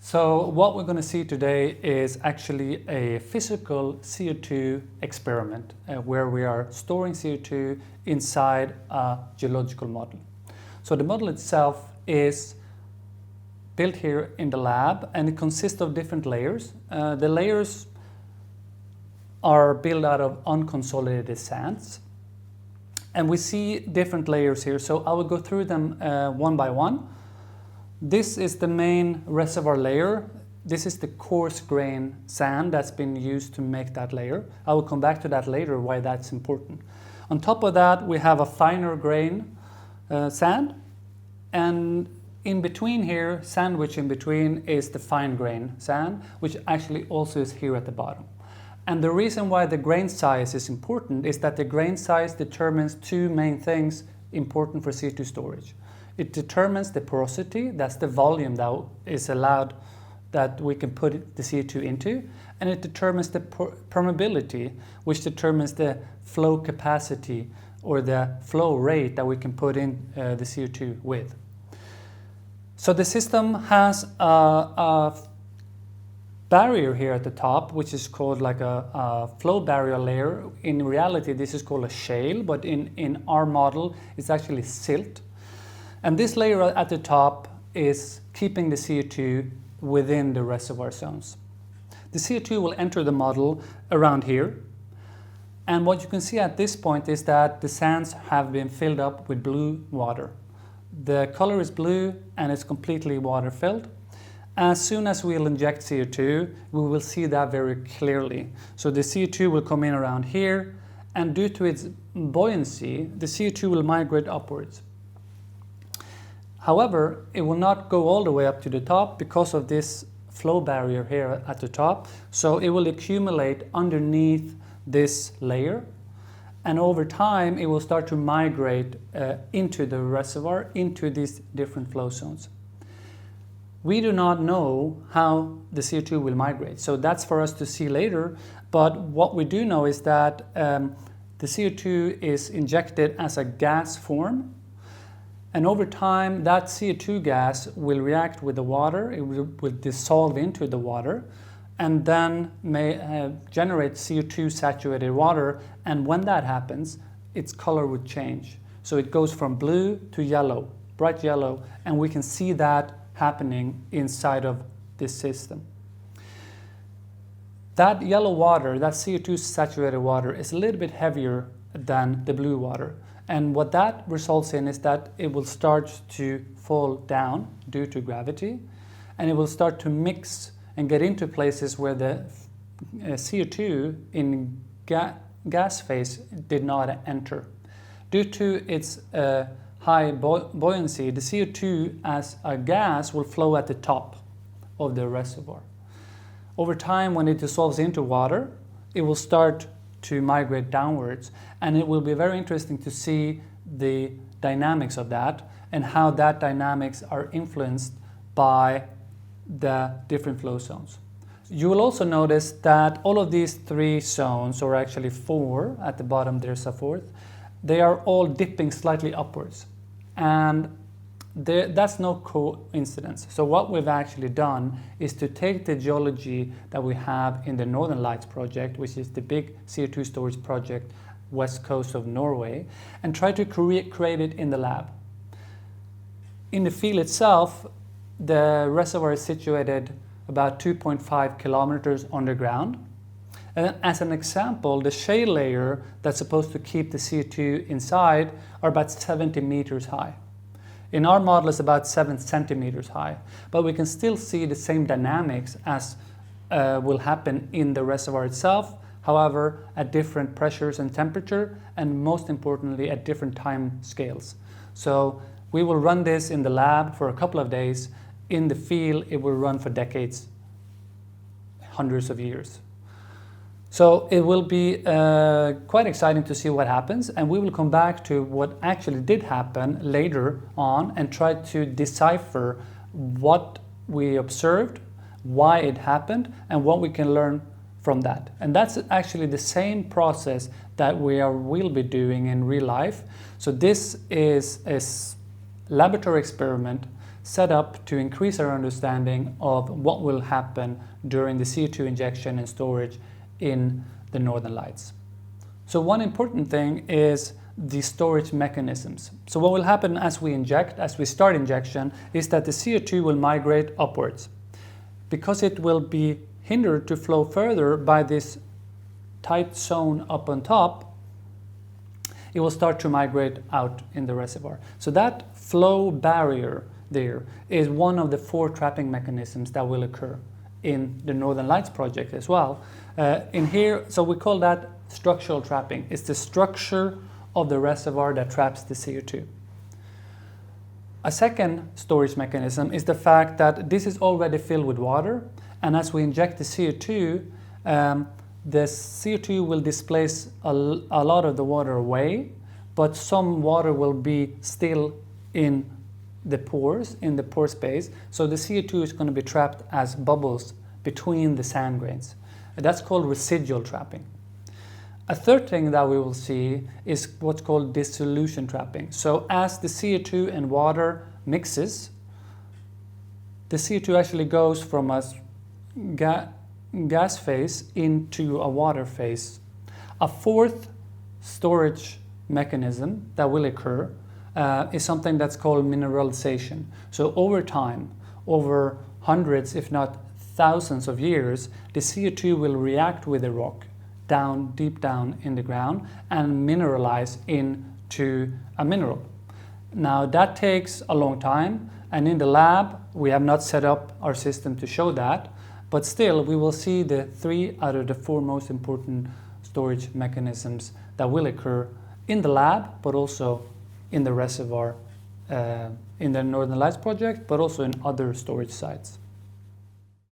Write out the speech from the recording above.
So what we're going to see today is actually a physical CO2 experiment where we are storing CO2 inside a geological model. So the model itself is built here in the lab and it consists of different layers. The layers are built out of unconsolidated sands. And we see different layers here, so I will go through them one by one. This is the main reservoir layer. This is the coarse grain sand that's been used to make that layer. I will come back to that later, why that's important. On top of that, we have a finer grain sand. And in between here, sandwiched in between, is the fine grain sand, which actually also is here at the bottom. And the reason why the grain size is important is that the grain size determines two main things important for CO2 storage. It determines the porosity, that's the volume that is allowed that we can put the CO2 into, and it determines the permeability, which determines the flow capacity or the flow rate that we can put in the CO2 with. So the system has a barrier here at the top, which is called like a flow barrier layer. In reality, this is called a shale, but in our model, it's actually silt. And this layer at the top is keeping the CO2 within the reservoir zones. The CO2 will enter the model around here. And what you can see at this point is that the sands have been filled up with blue water. The color is blue and it's completely water filled. As soon as we'll inject CO2, we will see that very clearly. So the CO2 will come in around here, and due to its buoyancy, the CO2 will migrate upwards. However, it will not go all the way up to the top because of this flow barrier here at the top. So it will accumulate underneath this layer, and over time it will start to migrate into the reservoir, into these different flow zones. We do not know how the CO2 will migrate, so that's for us to see later. But what we do know is that the CO2 is injected as a gas form, and over time that CO2 gas will react with the water, it will dissolve into the water, and then may generate CO2 saturated water, and when that happens, its color would change. So it goes from blue to yellow, bright yellow, and we can see that happening inside of this system. That yellow water, that CO2 saturated water, is a little bit heavier than the blue water. And what that results in is that it will start to fall down due to gravity, and it will start to mix and get into places where the CO2 in gas phase did not enter. Due to its high buoyancy, the CO2 as a gas will flow at the top of the reservoir. Over time, when it dissolves into water, it will start to migrate downwards, and it will be very interesting to see the dynamics of that and how that dynamics are influenced by the different flow zones. You will also notice that all of these three zones, or actually four, at the bottom there's a fourth, they are all dipping slightly upwards. And that's no coincidence. So what we've actually done is to take the geology that we have in the Northern Lights project, which is the big CO2 storage project west coast of Norway, and try to create it in the lab. In the field itself, the reservoir is situated about 2.5 kilometers underground. And as an example, the shale layer that's supposed to keep the CO2 inside are about 70 meters high. In our model, it's about 7 centimeters high, but we can still see the same dynamics as will happen in the reservoir itself, however, at different pressures and temperature, and most importantly, at different time scales. So we will run this in the lab for a couple of days. In the field, it will run for decades, hundreds of years. So it will be quite exciting to see what happens, and we will come back to what actually did happen later on and try to decipher what we observed, why it happened, and what we can learn from that. And that's actually the same process that will be doing in real life. So this is a laboratory experiment set up to increase our understanding of what will happen during the CO2 injection and storage in the Northern Lights. So one important thing is the storage mechanisms. So what will happen as we start injection, is that the CO2 will migrate upwards. Because it will be hindered to flow further by this tight zone up on top, it will start to migrate out in the reservoir. So that flow barrier there is one of the 4 trapping mechanisms that will occur in the Northern Lights project as well. In here, so we call that structural trapping. It's the structure of the reservoir that traps the CO2. A second storage mechanism is the fact that this is already filled with water, and as we inject the CO2 will displace a lot of the water away, but some water will be still in the pores, in the pore space, so the CO2 is going to be trapped as bubbles between the sand grains. That's called residual trapping. A third thing that we will see is what's called dissolution trapping. So as the CO2 and water mixes, the CO2 actually goes from a gas phase into a water phase. A fourth storage mechanism that will occur is something that's called mineralization. So over time, over hundreds if not thousands of years, the CO2 will react with the rock deep down in the ground and mineralize into a mineral. Now that takes a long time, and in the lab we have not set up our system to show that, but still we will see the 3 out of the 4 most important storage mechanisms that will occur in the lab, but also in the reservoir in the Northern Lights project, but also in other storage sites.